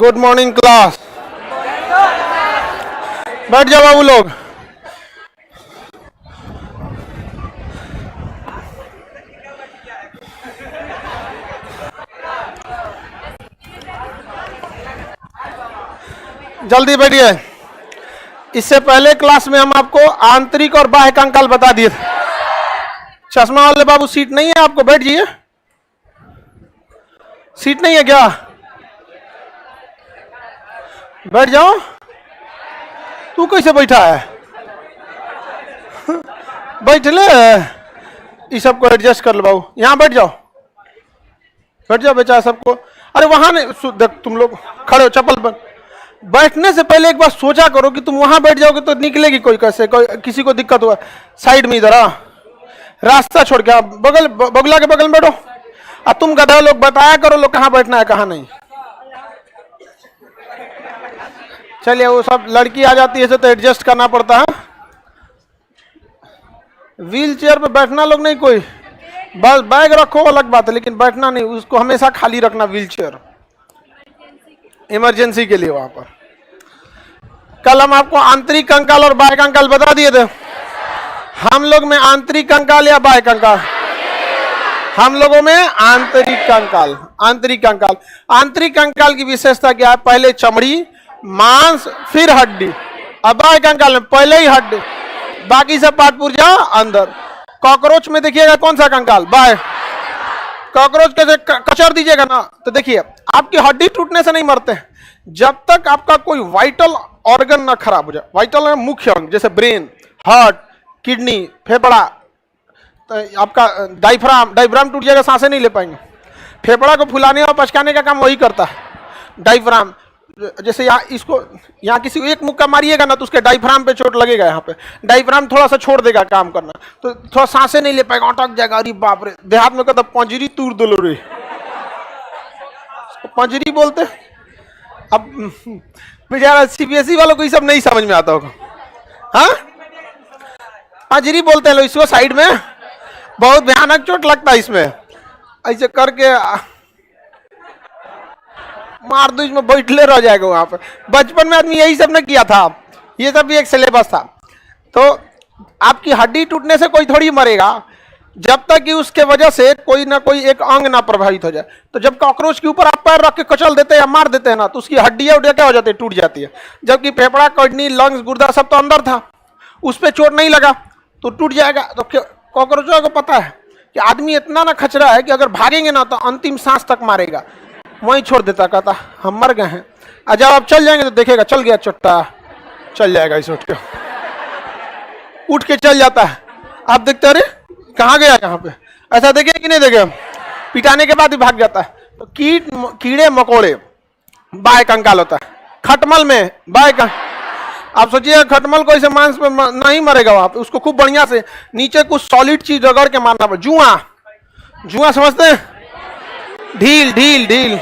Good morning class. बैठ जाओ बाबू लोग। जल्दी बैठिए। इससे पहले क्लास में हम आपको आंतरिक और बाह्य कंकाल बता दिए थे। चश्मा वाले बाबू सीट नहीं है आपको, बैठ जाइए। सीट नहीं है क्या? बैठ जाओ। तू कैसे बैठा है? बैठ ले। इस सबको एडजस्ट कर लो बाबू। यहाँ बैठ जाओ, बैठ जाओ बेचारा सबको। अरे वहां नहीं, देख तुम लोग खड़े हो चप्पल पर। बैठने से पहले एक बार सोचा करो कि तुम वहां बैठ जाओगे तो निकलेगी कोई कैसे, कोई किसी को दिक्कत हुआ। साइड में इधर आ, रास्ता छोड़ के आप बगला के बगल में बैठो। अब तुम गधा लोग बताया करो लोग कहाँ बैठना है कहाँ नहीं। चलिए, वो सब लड़की आ जाती है तो एडजस्ट करना पड़ता है। व्हील चेयर पे बैठना लोग नहीं कोई, बस बैग रखो अलग बात है, लेकिन बैठना नहीं, उसको हमेशा खाली रखना व्हील चेयर, इमरजेंसी के लिए वहां पर। कल हम आपको आंतरिक कंकाल और बाह्य कंकाल बता दिए थे। हम लोग में आंतरिक कंकाल या बाह्य कंकाल? हम लोगों में आंतरिक कंकाल। आंतरिक कंकाल, आंतरिक कंकाल की विशेषता क्या है? पहले चमड़ी, मांस, फिर हड्डी। अब बाह्य कंकाल में पहले ही हड्डी, बाकी सब पार्ट पुर्जा अंदर। कॉकरोच में देखिएगा कौन सा कंकाल? बाह्य। कॉकरोच कैसे कचर दीजिएगा ना तो देखिए, आपकी हड्डी टूटने से नहीं मरते हैं, जब तक आपका कोई वाइटल ऑर्गन ना खराब हो जाए। वाइटल है मुख्य अंग, जैसे ब्रेन, हार्ट, किडनी, फेफड़ा, तो आपका डायफ्राम टूट जाएगा, सांसें नहीं ले पाएंगे। फेफड़ा को फुलाने और पचकाने का काम वही करता है, डायफ्राम। जैसे यहाँ इसको, यहाँ किसी को एक मुक्का मारिएगा ना तो उसके डायफ्राम पे चोट लगेगा, यहाँ पे डायफ्राम थोड़ा सा छोड़ देगा काम करना, तो थोड़ा सांसें नहीं ले पाएगा, अटक जाएगा। अरे बाप रे, देहात में कहता पंजरी तूर दो रे, पंजरी बोलते। अब बेचारा सीबीएसई वालों को ये सब नहीं समझ में आता होगा। हाँ, पंजरी बोलते हैं लोग इसको। साइड में बहुत भयानक चोट लगता है इसमें, ऐसे करके मार दो, इसमें बैठले रह जाएगा वहां पर। बचपन में आदमी यही सब ने किया था, ये सब भी एक सिलेबस था। तो आपकी हड्डी टूटने से कोई थोड़ी मरेगा, जब तक कि उसके वजह से कोई ना कोई एक अंग ना प्रभावित हो जाए। तो जब कॉकरोच के ऊपर आप पैर रख के कचल देते हैं या मार देते हैं ना, तो उसकी हड्डियां उड्डियां क्या हो जाती है? टूट जाती है। जबकि फेफड़ा, किडनी, लंग्स, गुर्दा सब तो अंदर था, उस पर चोट नहीं लगा तो टूट जाएगा। तो कॉकरोचों को पता है कि आदमी इतना ना खचरा है कि अगर भागेंगे ना तो अंतिम सांस तक मारेगा, वहीं छोड़ देता, कहता हम मर गए हैं। और जब आप चल जाएंगे तो देखेगा चल गया चट्टा, चल जाएगा इसे उठ के चल जाता है। आप देखते अरे कहाँ गया यहाँ पे, ऐसा देखे कि नहीं देखे? पिटाने के बाद ही भाग जाता है। तो कीड़े मकोड़े बाह्य कंकाल होता है। खटमल में बाह्य कंकाल, आप सोचिए खटमल को ऐसे मांस पे नहीं मरेगा, वहां पे उसको खूब बढ़िया से नीचे कुछ सॉलिड चीज रगड़ के मारना पड़े। जुआ समझते हैं? ढील ढील ढील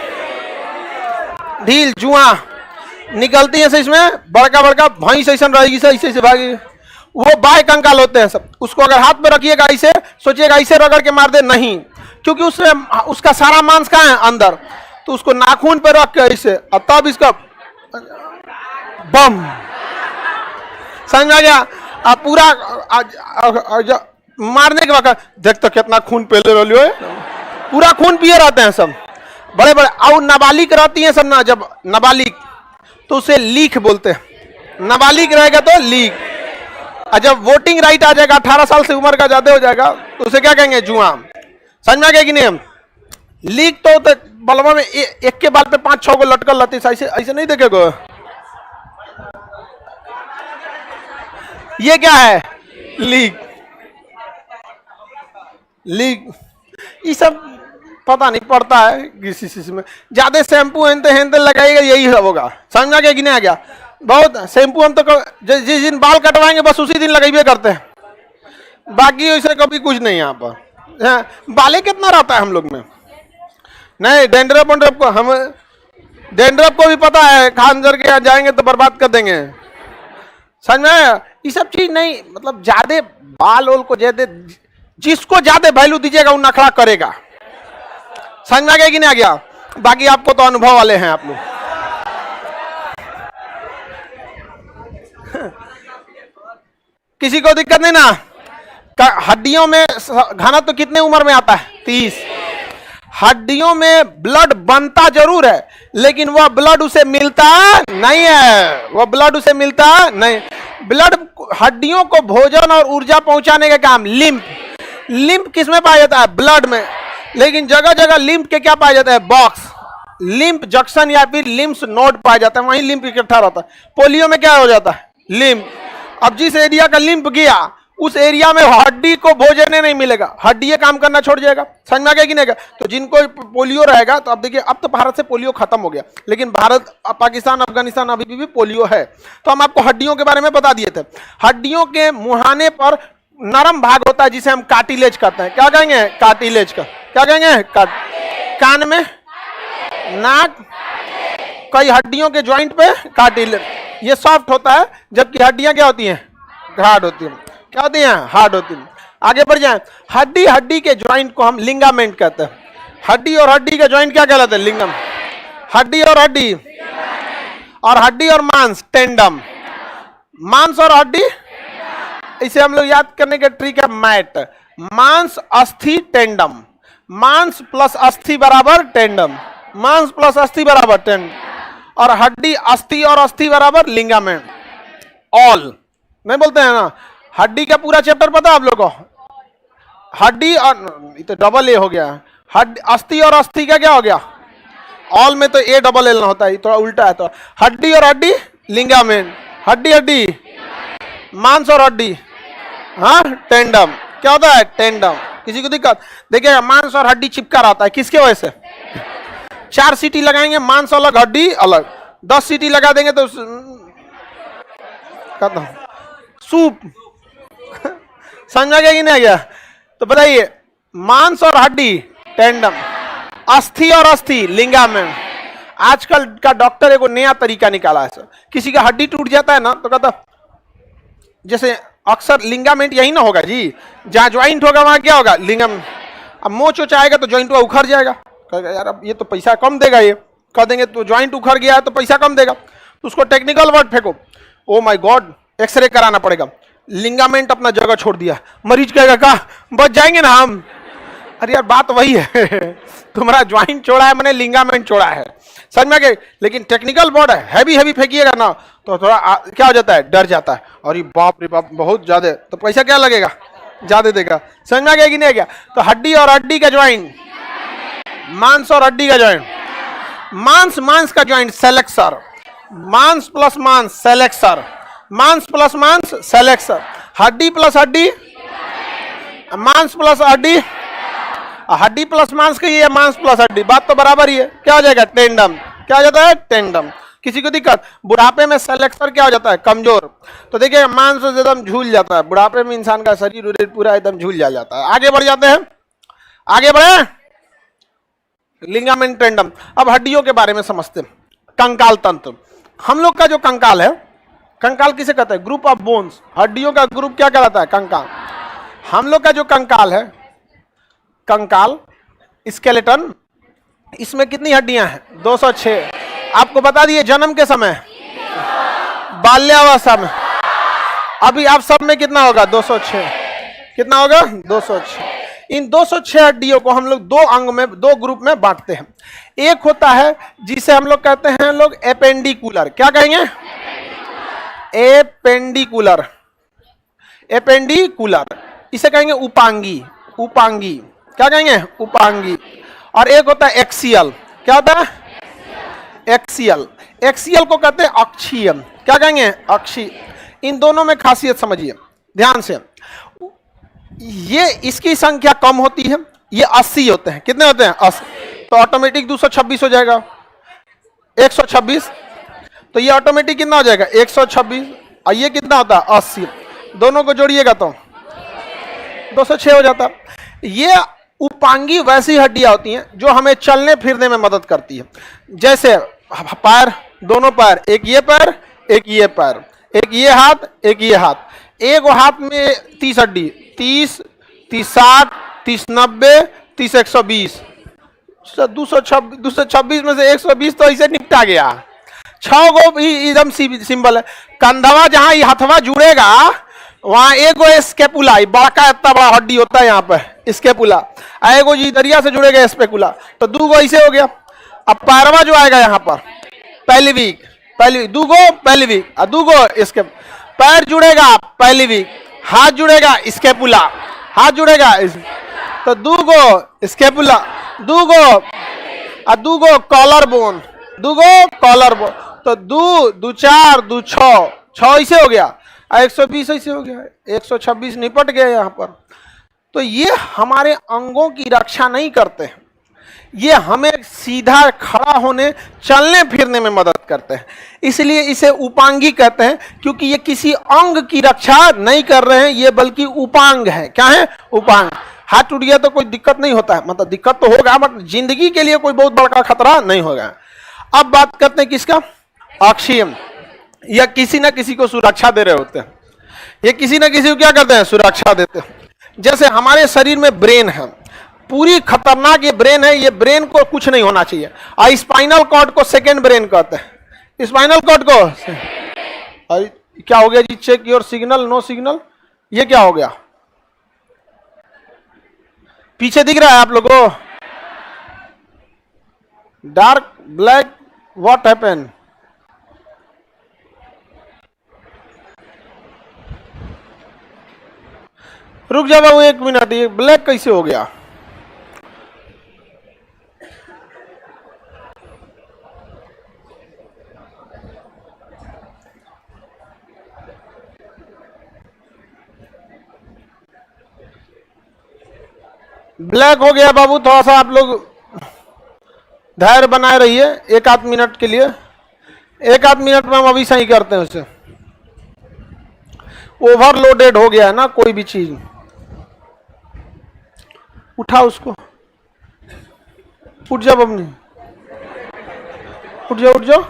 ढील जुआ निकलती है से, इसमें बड़का बड़का भैंस ऐसा रहेगी, ऐसे भागी, वो बाह्य कंकाल होते हैं सब। उसको अगर हाथ में रखिएगा ऐसे, सोचिएगा ऐसे रगड़ के मार दे, नहीं, क्योंकि उसका सारा मांस कहाँ है? अंदर। तो उसको नाखून पे रख के ऐसे, और तब इसका बम, समझ आ गया? अब पूरा मारने के बाद देख तो कितना खून पहले रोलियो है, पूरा खून पिए रहते हैं सब बड़े बड़े। और नाबालिग रहती हैं सब ना, जब नाबालिग तो उसे लीक बोलते हैं। नाबालिग रहेगा तो लीक। और जब वोटिंग राइट आ जाएगा, 18 साल से उम्र का ज्यादा हो जाएगा, तो उसे क्या कहेंगे? जुआ। समझ में आ गया कि नहीं? लीक तो बलवा में एक के बाल पे 5-6 को लटकल रहती, ऐसे नहीं देखेगा। ये क्या है? लीक। ये सब पता नहीं पड़ता है किसी में। ज्यादा शैम्पू हेंते लगाइएगा, यही सब होगा। समझ में आ गया कि नहीं आ गया? बहुत शैम्पू हम तो जिस दिन बाल कटवाएंगे बस उसी दिन लगाइए करते हैं, बाकी वैसे कभी कुछ नहीं। यहाँ पर बाले कितना रहता है हम लोग में? नहीं, डेंड्रफ को हम डेंड्रफ को भी पता है, खानजर के जाएंगे तो बर्बाद कर देंगे। समझ में आया? ये सब चीज नहीं, मतलब ज्यादा बाल ओल को ज्यादा, जिसको ज्यादा वैल्यू दीजिएगा वो नखरा करेगा। समझ में आ गया कि नहीं आ गया? बाकी आपको तो अनुभव वाले हैं आप लोग। किसी को दिक्कत नहीं ना? हड्डियों में घनत्व कितने उम्र में आता है? 30। हड्डियों में ब्लड बनता जरूर है, लेकिन वह ब्लड उसे मिलता नहीं है, वह ब्लड उसे मिलता नहीं। ब्लड हड्डियों को भोजन और ऊर्जा पहुंचाने का काम लिम्फ किस में पाया जाता है? ब्लड में। लेकिन जगह जगह लिम्फ के क्या पाया जाता है? बॉक्स, लिम्फ जंक्शन या फिर लिम्फ नोड पाया जाता है, वहीं लिम्फ इकट्ठा रहता है। पोलियो में क्या हो जाता है? लिम्फ। अब जिस एरिया का लिम्फ गया उस एरिया में हड्डी को भोजन नहीं मिलेगा, हड्डी काम करना छोड़ जाएगा। समझ में आ गया कि नहीं? तो जिनको पोलियो रहेगा, तो अब देखिए, अब तो भारत से पोलियो खत्म हो गया, लेकिन भारत, पाकिस्तान, अफगानिस्तान अभी भी पोलियो है। तो हम आपको हड्डियों के बारे में बता दिए थे। हड्डियों के मुहाने पर नरम भाग होता है जिसे हम कार्टिलेज कहते हैं। क्या कहेंगे? कार्टिलेज का। क्या कहेंगे? कान में, नाक, कई हड्डियों के ज्वाइंट पे कार्टिलेज, ये सॉफ्ट होता है, जबकि हड्डियां क्या होती हैं? हार्ड होती हैं। क्या होती हैं? हार्ड होती हैं। आगे बढ़ जाएं। हड्डी के ज्वाइंट को हम लिंगामेंट कहते हैं। हड्डी और हड्डी का ज्वाइंट क्या कहलाते हैं? लिंगम। हड्डी और हड्डी और मांस, टेंडम। मांस और हड्डी, इसे हम लोग याद करने का ट्रिक है मैट। मांस, अस्थि, टेंडम। मांस प्लस अस्थि बराबर टेंडम, मांस प्लस अस्थि बराबर टेंडम, और हड्डी, अस्थि और अस्थि बराबर लिंगामेंट। ऑल नहीं बोलते हैं ना? हड्डी का पूरा चैप्टर पता है आप लोगों को? हड्डी और, तो डबल ए हो गया। हड्डी, अस्थि और अस्थि का क्या हो गया? ऑल में तो ए डबल एल ना होता है, थोड़ा उल्टा है। तो हड्डी और हड्डी, लिंगामेंट। हड्डी, मांस और हड्डी, हाँ, टेंडम। क्या होता है? टेंडम। किसी को दिक्कत? देखिएगा, मांस और हड्डी चिपका रहता है, किसके वजह से? 4 सीटी लगाएंगे, मांस अलग, हड्डी अलग। 10 सीटी लगा देंगे तो खत्म, सूप। समझ में गया कि नहीं आ गया? तो बताइए, मांस और हड्डी टेंडम, अस्थि और अस्थि लिंगामेंट। आजकल का डॉक्टर एक नया तरीका निकाला है। किसी का हड्डी टूट जाता है ना, तो कहता, जैसे अक्सर लिंगामेंट यही ना होगा जी, जहां ज्वाइंट होगा वहां क्या होगा? लिंगम। अब मोच आएगा तो ज्वाइंट उखड़ जाएगा, कहेगा यार अब ये तो पैसा कम देगा, ये कह देंगे तो ज्वाइंट उखड़ गया है तो पैसा कम देगा, तो उसको टेक्निकल वर्ड फेंको, ओ माय गॉड एक्सरे कराना पड़ेगा, लिंगामेंट अपना जगह छोड़ दिया। मरीज कहेगा का बच जाएंगे ना हम? अरे यार बात वही है तुम्हारा ज्वाइंट छोड़ा है, मैंने लिंगामेंट छोड़ा है। समझ में गए? लेकिन टेक्निकल वर्ड है, हैवी फेंकिएगा ना तो थोड़ा क्या हो जाता है? डर जाता है, और ये बाप रे बाप बहुत ज्यादा, तो पैसा क्या लगेगा? ज्यादा देगा। समझ में आ गया कि नहीं आ गया? तो हड्डी और हड्डी का ज्वाइंट, मांस और हड्डी का ज्वाइंट, मांस का ज्वाइंट सेलेक्सर, मांस प्लस मांस सेलेक्सर, मांस प्लस मांस सेलेक्सर, हड्डी प्लस हड्डी, मांस प्लस हड्डी, हड्डी प्लस मांस कही है, मांस प्लस हड्डी, बात तो बराबर ही है। क्या हो जाएगा? टेंडम। क्या हो जाता है? टेंडम। किसी को दिक्कत? बुढ़ापे में सेलेक्सर क्या हो जाता है? कमजोर। तो देखिए मांस एकदम झूल जाता है, बुढ़ापे में इंसान का शरीर पूरा एकदम झूल जाता है। आगे बढ़ जाते हैं, आगे बढ़े, लिंगामेंट, टेंडम। अब हड्डियों के बारे में समझते हैं। कंकाल तंत्र, हम लोग का जो कंकाल है, कंकाल किसे कहते हैं? Group of bones. हड्डियों का ग्रुप क्या कहलाता है? कंकाल। हम लोग का जो कंकाल है, कंकाल स्केलेटन, इसमें कितनी हड्डियां हैं? 206। आपको बता दिए जन्म के समय, बाल्यावस्था में, अभी आप सब में कितना होगा? 206। कितना होगा? 206। इन 206 हड्डियों को हम लोग दो अंग में, दो ग्रुप में बांटते हैं। एक होता है जिसे हम लोग कहते हैं लोग एपेंडिकुलर। क्या कहेंगे? एपेंडिकुलर। एपेंडिकुलर, इसे कहेंगे उपांगी। उपांगी, क्या कहेंगे? उपांगी। और एक होता है एक्सियल। क्या होता है? एक्सियल। एक्सियल को कहते हैं अक्षीय। क्या कहेंगे? अक्षीय। इन दोनों में खासियत समझिए ध्यान से, ये इसकी संख्या कम होती है, ये 80 होते हैं। कितने होते हैं? 80। तो ऑटोमेटिक 226 हो जाएगा, 126। तो ये ऑटोमेटिक कितना हो जाएगा? 126। और ये कितना होता है? 80। दोनों को जोड़िएगा तो 206 हो जाता। ये उपांगी वैसी हड्डियां होती हैं जो हमें चलने फिरने में मदद करती है। जैसे पैर, दोनों पैर, एक ये पैर, एक ये पैर, एक ये हाथ, एक ये हाथ। एक हाथ में 30 हड्डी, 30, 30, 60, 30, 90, 30, 120। 226 में से 120 तो इसे निपटा गया। 6 गो एकदम सिंबल है। कंधवा जहां हथवा जुड़ेगा वहां एगो स्केपुला, बड़का इतना बड़ा हड्डी होता है यहाँ पे स्केपुला, एगो जी दरिया से जुड़ेगा स्पेकुला, तो दूगो ऐसे हो गया। अब पैरवा जो आएगा यहाँ पर पेल्विक, दूगो पेल्विक और दूगो इसके पैर जुड़ेगा पेल्विक, हाथ जुड़ेगा स्केपुला, हाथ जुड़ेगा तो दूगो स्केपुला, दूगो कॉलर बोन, तो दू चार दू छ ऐसे हो गया, 120 ऐसे हो गया, 126 निपट गया यहाँ पर। तो ये हमारे अंगों की रक्षा नहीं करते हैं, ये हमें सीधा खड़ा होने चलने फिरने में मदद करते हैं, इसलिए इसे उपांगी कहते हैं, क्योंकि ये किसी अंग की रक्षा नहीं कर रहे हैं, ये बल्कि उपांग है। क्या है? उपांग। हाथ टूट गया तो कोई दिक्कत नहीं होता है, मतलब दिक्कत तो होगा बट जिंदगी के लिए कोई बहुत बड़ा खतरा नहीं होगा। अब बात करते हैं किसका? ऑक्सीजन। या किसी ना किसी को सुरक्षा दे रहे होते हैं, ये किसी ना किसी को क्या करते हैं? सुरक्षा देते हैं। जैसे हमारे शरीर में ब्रेन है, पूरी खतरनाक ये ब्रेन है, ये ब्रेन को कुछ नहीं होना चाहिए। और स्पाइनल कॉर्ड को सेकेंड ब्रेन कहते हैं, स्पाइनल कॉर्ड को। और क्या हो गया जी? Check your signal, no signal, ये क्या हो गया? पीछे दिख रहा है आप लोगों को? Dark black, what happened? रुक जा बाबू 1 मिनट, ये ब्लैक कैसे हो गया? ब्लैक हो गया बाबू, थोड़ा सा आप लोग धैर्य बनाए रहिए 1 आध मिनट के लिए। 1 आध मिनट में हम अभी सही करते हैं उसे। ओवरलोडेड हो गया है ना कोई भी चीज। उठा उसको, उठ जा बबनी, उठ जाओ।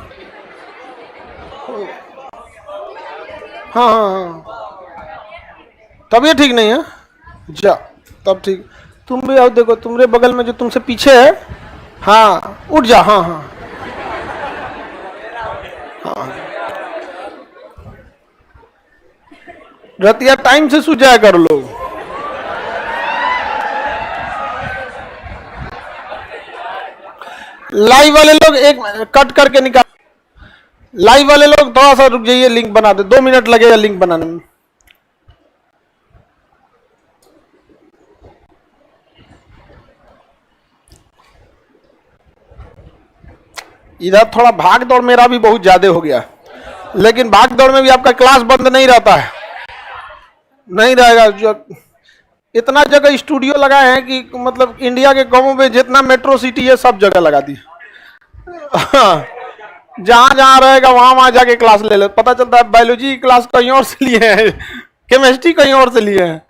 हाँ, तब ये ठीक नहीं है, जा तब ठीक। तुम भी आओ, देखो तुम्हारे बगल में जो तुमसे पीछे है, हाँ उठ जा। हाँ, रतिया टाइम से सो जाया कर लो। लाइव वाले लोग एक कट करके निकाल, लाइव वाले लोग थोड़ा सा रुक जाइए, लिंक बना दे, 2 मिनट लगेगा लिंक बनाने में। इधर थोड़ा भाग दौड़ मेरा भी बहुत ज्यादा हो गया, लेकिन भाग दौड़ में भी आपका क्लास बंद नहीं रहता है, नहीं रहेगा। जो इतना जगह स्टूडियो लगाए हैं कि मतलब इंडिया के गांवों में जितना मेट्रो सिटी है सब जगह लगा दी। जहां जहां रहेगा वहां वहां जाके क्लास ले ले, पता चलता है बायोलॉजी क्लास कहीं और से लिए हैं, केमिस्ट्री कहीं और से लिए हैं।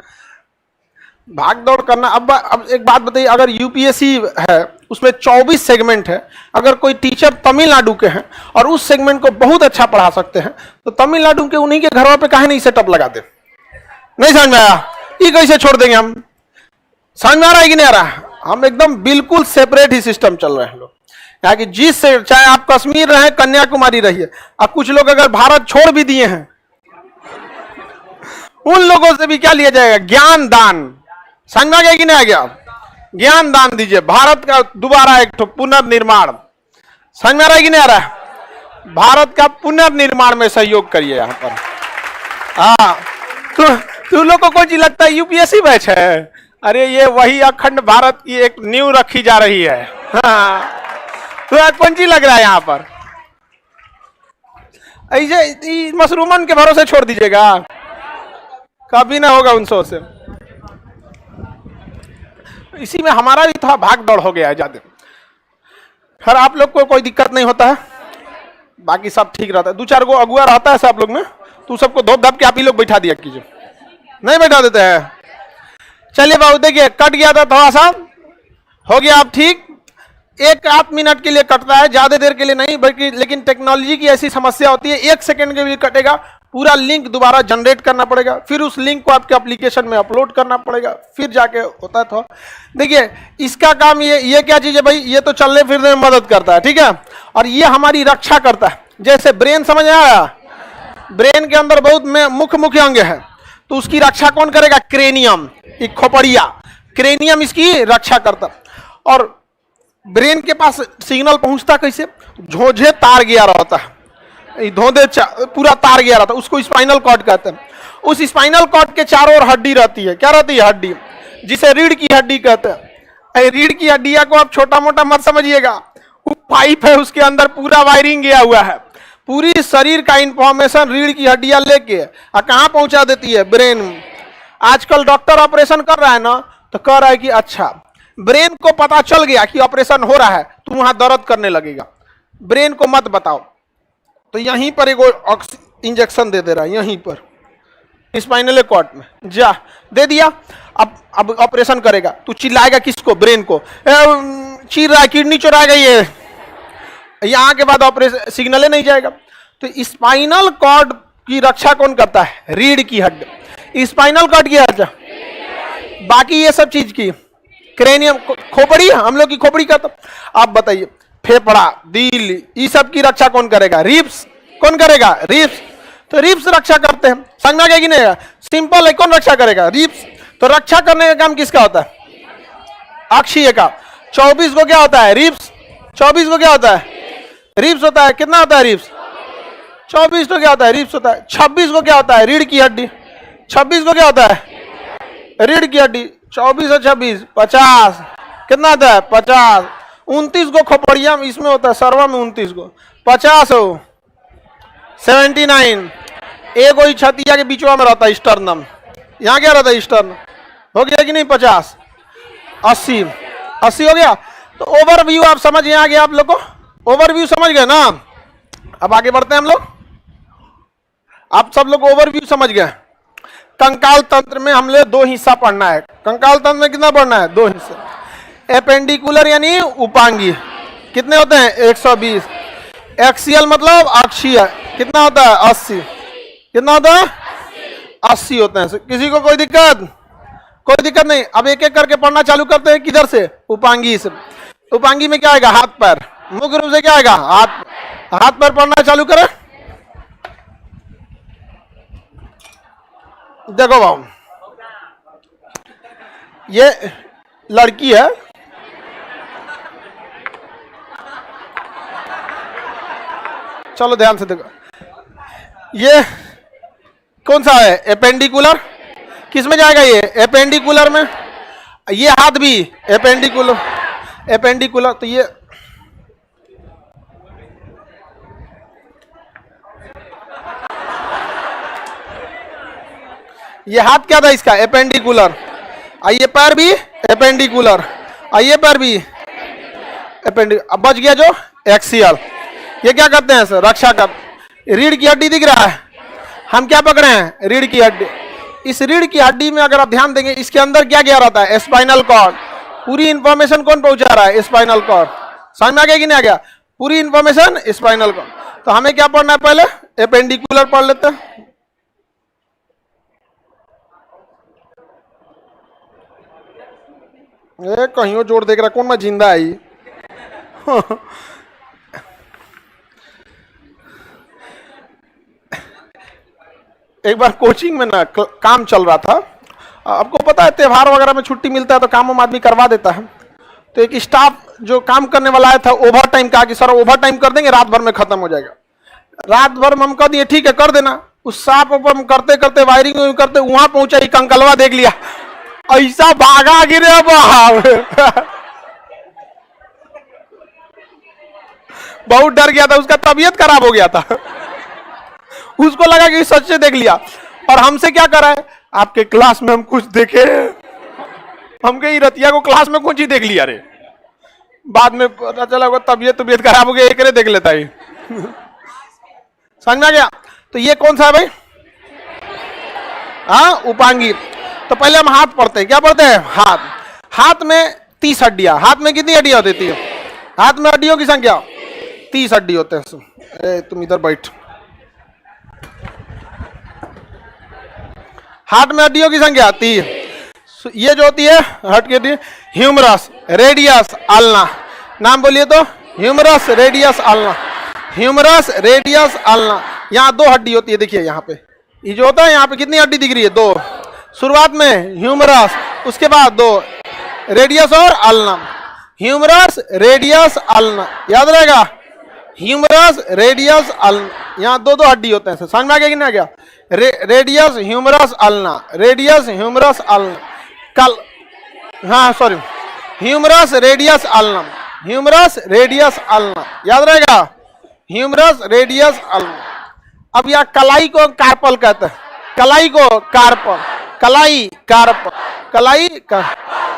भाग दौड़ करना। अब एक बात बताइए, अगर यूपीएससी है उसमें 24 सेगमेंट है, अगर कोई टीचर तमिलनाडु के हैं और उस सेगमेंट को बहुत अच्छा पढ़ा सकते हैं, तो तमिलनाडु के उन्हीं के घरों पे काहे नहीं सेटअप लगा दे? नहीं समझ में आया? ये कैसे छोड़ देंगे हम? समझ में आ रहा है कि नहीं आ रहा? हम एकदम बिल्कुल सेपरेट ही सिस्टम चल रहे हैं लोग यहाँ की। जिस से चाहे आप कश्मीर रहे, कन्याकुमारी रहिए, अब कुछ लोग अगर भारत छोड़ भी दिए हैं, उन लोगों से भी क्या लिया जाएगा? ज्ञान दान। समझ में आ गया कि नहीं आ गया? ज्ञान दान दीजिए, भारत का दोबारा एक पुनर्निर्माण। समझ में आ रहा है कि नहीं आ रहा है? भारत का पुनर्निर्माण में सहयोग करिए यहाँ पर। हाँ, तू लोग को कौन चीज लगता है यूपीएससी बैच है? अरे ये वही अखंड भारत की एक नींव रखी जा रही है। हाँ, तो कौन चीज लग रहा है यहाँ पर? ऐसे मशरूमन के भरोसे छोड़ दीजिएगा, कभी ना होगा उनसों से। इसी में हमारा भी थोड़ा भाग दौड़ हो गया है ज्यादा। खैर आप लोग को कोई दिक्कत नहीं होता है, बाकी सब ठीक रहता है। 2-4 गो अगुआ रहता है सब लोग में, तो सबको धोप धाप के आप ही लोग बैठा दिया कीजिए, नहीं बैठा देते हैं। चलिए बाबू देखिए, कट गया था थोड़ा सा, हो गया अब ठीक। 1 मिनट के लिए कटता है, ज्यादा देर के लिए नहीं, बल्कि लेकिन टेक्नोलॉजी की ऐसी समस्या होती है 1 सेकंड के भी कटेगा, पूरा लिंक दोबारा जनरेट करना पड़ेगा, फिर उस लिंक को आपके एप्लीकेशन में अपलोड करना पड़ेगा, फिर जाके होता था। देखिए इसका काम ये क्या चीज है भाई? ये तो चलने फिरने में मदद करता है, ठीक है, और ये हमारी रक्षा करता है। जैसे ब्रेन, समझ आया? ब्रेन के अंदर बहुत मुख्य अंग है, तो उसकी रक्षा कौन करेगा? क्रेनियम, एक खोपड़िया, क्रेनियम इसकी रक्षा करता। और ब्रेन के पास सिग्नल पहुंचता कैसे? झोझे तार गया रहता है, धोधे पूरा तार गया रहता है, उसको स्पाइनल कॉर्ड कहते हैं। उस स्पाइनल कॉर्ड के चारों ओर हड्डी रहती है। क्या रहती है? हड्डी, जिसे रीढ़ की हड्डी कहते हैं। रीढ़ की हड्डिया को आप छोटा मोटा मत समझिएगा, वो पाइप है, उसके अंदर पूरा वायरिंग गया हुआ है। पूरी शरीर का इंफॉर्मेशन रीढ़ की हड्डियां लेके कहां पहुंचा देती है? ब्रेन में। आजकल डॉक्टर ऑपरेशन कर रहा है ना, तो कह रहा है कि अच्छा ब्रेन को पता चल गया कि ऑपरेशन हो रहा है, तो वहां दर्द करने लगेगा, ब्रेन को मत बताओ, तो यहीं पर एक इंजेक्शन दे रहा है, यहीं पर स्पाइनल कॉर्ड में, जा दे दिया। अब ऑपरेशन करेगा, तू चिल्लाएगा किसको? ब्रेन को, चीर रहा है, किडनी चुराएगा, ये यहां के बाद ऑपरेशन सिग्नल नहीं जाएगा। तो स्पाइनल कॉर्ड की रक्षा कौन करता है? रीढ़ की हड्डी। स्पाइनल कॉर्ड की रक्षा, बाकी ये सब चीज की क्रेनियम, खोपड़ी, हम लोग की खोपड़ी का। तो आप बताइए, फेफड़ा, दिल, ये सब की रक्षा कौन करेगा? रिब्स, कौन करेगा? रिब्स। तो रिब्स रक्षा करते हैं, समझा गया कि नहीं? सिंपल है, कौन रक्षा करेगा? रिब्स। तो रक्षा करने का काम किसका होता है? अक्षीय का। 24 को क्या होता है? रिब्स। 24 को क्या होता है? रिब्स होता है। कितना होता है रिब्स? 24 को क्या होता है? रिब्स होता है। 26 को क्या होता है? रीढ़ की हड्डी। 26 को क्या होता है? रीढ़ की हड्डी। 24 और 26 50, कितना होता है? 50। 29 को खोपड़िया में इसमें होता है, सर्वा में 29 को, 50 हो 79। एक ही छतिया के बीचवा में रहता है स्टर्नम, यहाँ क्या रहता है? स्टर्न। हो गया कि नहीं? 50, 80, 80 हो गया। तो ओवरव्यू आप समझ गए, आ गया आप लोग को? ओवरव्यू समझ गए ना? अब आगे बढ़ते हैं हम लोग। आप सब लोग ओवरव्यू समझ गए। कंकाल तंत्र में हमने 2 हिस्सा पढ़ना है। कंकाल तंत्र में कितना पढ़ना है? 2 हिस्से। एपेंडिकुलर यानी उपांगी, कितने होते हैं? 120। एक्सियल मतलब अक्षीय, कितना होता है? 80। कितना होता है? 80 होते हैं। किसी को कोई दिक्कत? कोई दिक्कत नहीं। अब एक एक करके पढ़ना चालू करते हैं। किधर से? उपांगी से। उपांगी में क्या आएगा? हाथ पैर। मुख्य रूप से क्या आएगा? हाथ पैर पढ़ना चालू करें। देखो बाबू, ये लड़की है, चलो ध्यान से देखो, ये कौन सा है? एपेंडिकुलर। किस में जाएगा ये? एपेंडिकुलर में। ये हाथ भी एपेंडिकुलर, एपेंडिकुलर। तो ये हाथ क्या था इसका? एपेंडिकुलर। आइए पैर भी एपेंडिकुलर, आइए पैर भी एपेंडिकुलर। अब बच गया जो एक्सियल। ये क्या करते हैं सर? रक्षा कर। रीढ़ की हड्डी दिख रहा है, हम क्या पकड़े हैं? रीढ़ की हड्डी। इस रीढ़ की हड्डी में अगर आप ध्यान देंगे, इसके अंदर क्या गया रहता है? Spinal cord. पूरी इंफॉर्मेशन कौन पहुंचा रहा है? Spinal cord. समझ में आ गया कि नहीं आ गया? पूरी इंफॉर्मेशन स्पाइनल कॉर्ड। तो हमें क्या पढ़ना है? पहले एपेंडिकुलर पढ़ लेते हैं। कहीं जोड़ देख रहा, कौन मैं जिंदा आई। एक बार कोचिंग में ना काम चल रहा था। आपको पता है त्योहार वगैरह में छुट्टी मिलता है तो काम आदमी करवा देता है। तो एक स्टाफ जो काम करने वाला आया था, ओवर टाइम कहा कि सर ओवर टाइम कर देंगे, रात भर में खत्म हो जाएगा। रात भर में हम कह दिए ठीक है कर देना। उस साफ ऊपर हम करते करते वायरिंग करते वहां पहुंचा, ही कंकलवा देख लिया, ऐसा भागा गिरे बाहर। बहुत डर गया था, उसका तबीयत खराब हो गया था। उसको लगा कि सच से देख लिया। और हमसे क्या करा है? आपके क्लास में हम कुछ देखे, हम कहीं रतिया को क्लास में कुछ ही देख लिया रे। बाद में पता चला तबीयत खराब हो गया, एक रे देख लेता ही। समझ में आ गया? तो ये कौन सा है भाई? हाँ, उपांगी। तो पहले हम हाथ पढ़ते हैं। क्या पढ़ते हैं? हाथ। हाथ में 30 हड्डियां। हाथ में कितनी हड्डियां होती है? हाथ में हड्डियों की संख्या 30 हड्डी होते हैं। तुम इधर बैठ। हाथ में हड्डियों की संख्या 30। ये जो होती है हट के ह्यूमरस, रेडियस, आल्ना। नाम बोलिए तो। Humerus, radius, ulna. Humerus, radius, ulna. यहाँ 2 हड्डी होती है, देखिए यहाँ पे ये जो होता है यहाँ पे कितनी हड्डी दिख रही है? 2। शुरुआत में ह्यूमरस, उसके बाद 2 रेडियस और अल्ना। ह्यूमरस, रेडियस, अल्ना, याद रहेगा। ह्यूमरस, रेडियस, अल्ना, यहाँ 2 हड्डी होते हैं। समझ में आ गया कि नहीं आ गया? Radius, humerus, ulna, radius, humerus, ulna, कल, हाँ sorry, humerus, radius, ulna, humerus, radius, ulna, याद रहेगा। Humerus, radius, ulna. अब यह कलाई को कार्पल कहते हैं, कलाई को कार्पल, कलाई कार्पल,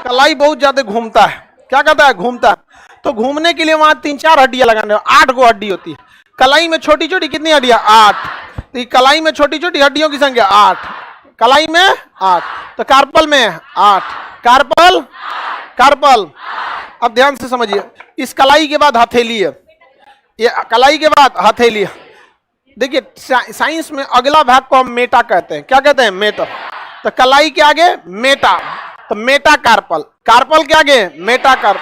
कलाई बहुत ज्यादा घूमता है। क्या कहता है? घूमता है। तो घूमने के लिए वहां 3-4 हड्डियां लगाने, 8 गो हड्डी होती है। कलाई में छोटी छोटी कितनी हड्डियां? 8। तो कलाई में छोटी छोटी हड्डियों की संख्या 8, कलाई में 8, तो कार्पल में 8, कार्पल। अब ध्यान से समझिए, इस कलाई के बाद हथेली है, ये कलाई के बाद हथेली है। देखिए साइंस में अगला भाग को हम मेटा कहते हैं। क्या कहते हैं? मेटा। तो कलाई के आगे मेटा, तो मेटा कार्पल, कार्पल के आगे मेटा कार्पल,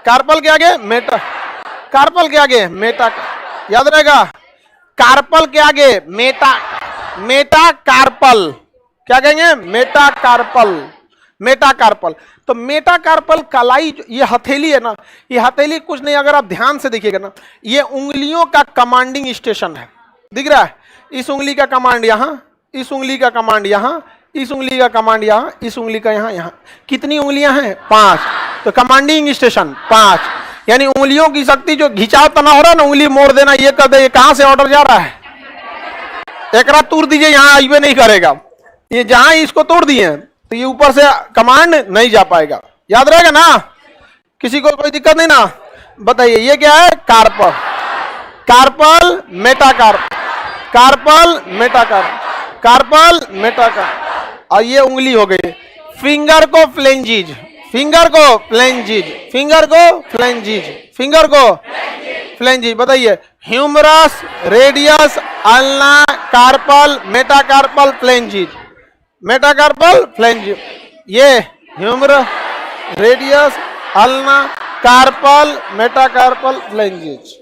कार्पल के आगे मेटा, कार्पल के आगे मेटा, याद रहेगा। कार्पल के आगे मेटा, मेटा कार्पल, क्या कहेंगे? Metacarpal, metacarpal. तो मेटा कार्पल कलाई, ये हथेली है ना, ये हथेली कुछ नहीं, अगर आप ध्यान से देखिएगा ना, ये उंगलियों का कमांडिंग स्टेशन है। दिख रहा है? इस उंगली का कमांड यहाँ, इस उंगली का कमांड यहाँ, इस उंगली का कमांड यहाँ, इस उंगली का यहाँ, यहाँ। कितनी उंगलियां हैं? 5। तो कमांडिंग स्टेशन 5, यानी उंगलियों की शक्ति, जो घिंचाव तना हो रहा है ना, उंगली मोड़ देना, ये कर दे, ये कहां से ऑर्डर जा रहा है? एक रात तोड़ दीजिए, यहाँ आईवे नहीं करेगा। ये जहां इसको तोड़ दिए तो ये ऊपर से कमांड नहीं जा पाएगा। याद रहेगा ना? किसी को कोई दिक्कत नहीं ना? बताइए ये क्या है? Carpal, carpal, metacarpal, carpal, metacarpal, carpal, metacarpal. और ये उंगली हो गई। फिंगर को फ्लेंजिज, फिंगर को फ्लेंजिज, फिंगर को फ्लेंजिज, फिंगर को फ्लेंजिज। बताइए, humerus, radius, ulna, carpal, metacarpal, phalanges, metacarpal, phalanges. ये humerus, radius, ulna, carpal, metacarpal, phalanges.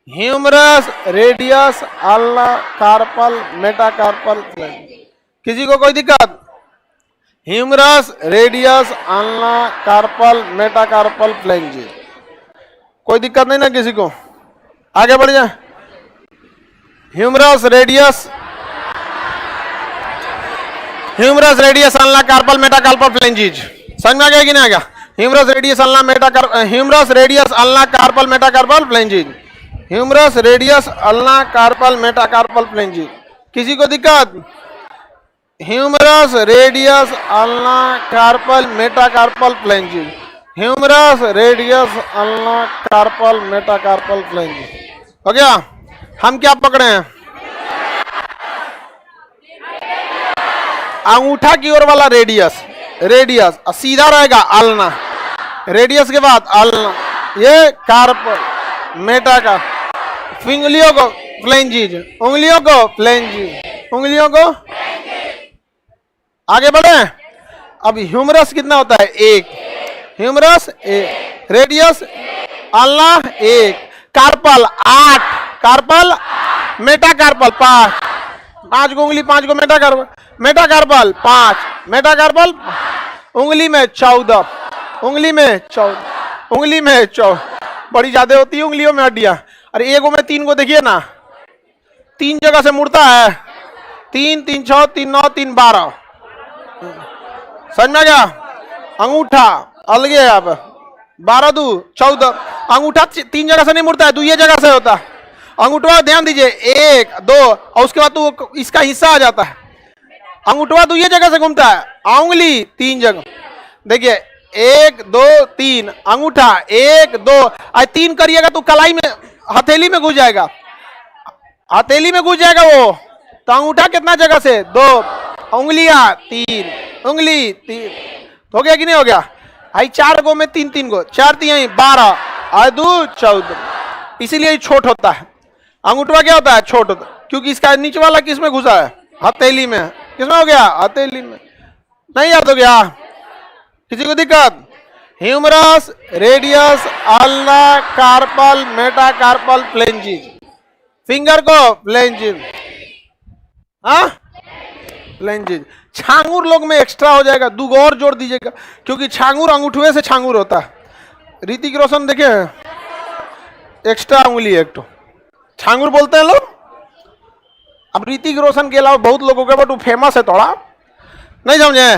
Humerus, radius, ulna, carpal, metacarpal, phalanges. किसी को कोई दिक्कत? Humerus, radius, ulna, carpal, metacarpal, phalanges. कोई दिक्कत नहीं ना किसी को? आगे बढ़ जाए। Humerus, radius, humerus, radius, ulna, carpal, metacarpal, phalanges. समझ में आ गया कि नहीं आ गया? Humerus, radius, ulna, humerus, radius, ulna, carpal, metacarpal, phalanges. Humerus, radius, ulna, carpal, metacarpal, phalanges. किसी को दिक्कत? Humerus, radius, ulna, carpal, metacarpal, phalanges. Humerus, radius, ulna, carpal, metacarpal, phalanges. हो गया? हम क्या पकड़े हैं? अंगूठा की ओर वाला रेडियस, रेडियस सीधा रहेगा अल्ना, रेडियस के बाद अल्ना, ये कार्पल, मेटा का, उंगलियों को फ्लेंजिज, उंगलियों को फ्लेंजिज, उंगलियों को। आगे बढ़े। अब ह्यूमरस कितना होता है? 1। Humerus 1, radius ulna 1, carpal 8, carpal, metacarpal 5, 5 को उंगली, 5 को मेटाकार्पल, मेटाकार्पल 5, मेटाकार्पल उंगली में 14, उंगली में 14, उंगली में 14। बड़ी ज्यादा होती है उंगलियों में हड्डियां। अरे एगो में 3 को देखिए ना, 3 जगह से मुड़ता है। 3, 3, 6, 3, 9, 3, 12। समझ में आ गया? अंगूठा अलगे है। अब 12 2 14। अंगूठा 3 जगह से नहीं मुड़ता है, 2 जगह से होता है। अंगूठा ध्यान दीजिए, 1 2 और उसके बाद तो इसका हिस्सा आ जाता है। अंगूठा 2 जगह से घूमता है, उंगली 3 जगह। देखिए 1 2 3, अंगूठा 1 2, 3 करिएगा तो कलाई में, हथेली में घुस जाएगा, हथेली में घुस जाएगा वो। तो अंगूठा कितना जगह से? 2, उंगलियां 3, उंगली 3। हो गया कि नहीं हो गया? आई 4 गो में 3 3 गो, 4 3 12, और 2 14। इसीलिए ये छोट होता है। अंगूठा क्या होता है? छोट होता है, क्योंकि इसका नीचे वाला किस में घुसा है? हथेली में। किसमें हो गया? हथेली में। नहीं याद हो गया? किसी को दिक्कत? Humerus, radius, ulna, carpal, metacarpal, phalanges. Finger को फ्लेंजिज। हाँ फ्लेंजिज। छांगुर लोग में एक्स्ट्रा हो जाएगा, 2 और जोड़ दीजिएगा, क्योंकि छांगुर अंगूठे से छांगुर होता है। ऋतिक रोशन देखे हैं, एक्स्ट्रा उंगली है एक तो, छांगुर बोलते हैं लोग। अब ऋतिक रोशन के अलावा बहुत लोगों के, बट वो फेमस है थोड़ा, नहीं समझे?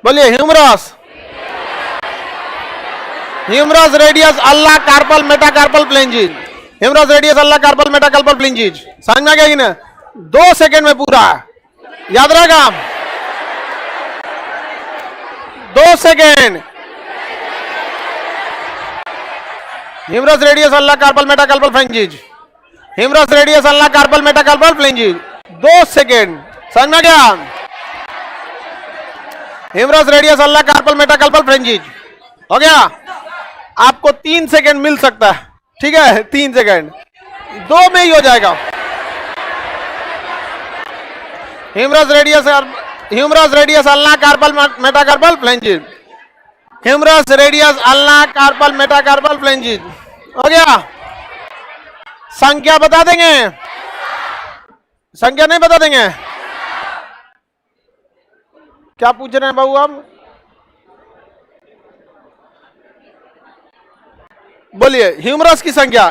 बोलिए humerus, humerus radius ulna carpal metacarpal phalanges, humerus radius ulna carpal metacarpal phalanges. समझ में आ गया कि ना? 2 सेकेंड में पूरा याद रहेगा। 2 second. Humerus radius ulna carpal metacarpal phalanges, humerus radius ulna carpal metacarpal phalanges. 2 second. समझ में आ गया? Humerus radius ulna carpal metacarpal phalanges हो गया। आपको 3 सेकेंड मिल सकता है, ठीक है? 3 सेकेंड, 2 में ही हो जाएगा। Humerus radius ulna carpal metacarpal phalanges, humerus radius ulna carpal metacarpal phalanges हो गया। संख्या बता देंगे? संख्या नहीं बता देंगे? क्या पूछ रहे हैं बाबू आप? बोलिए। ह्यूमरस की संख्या,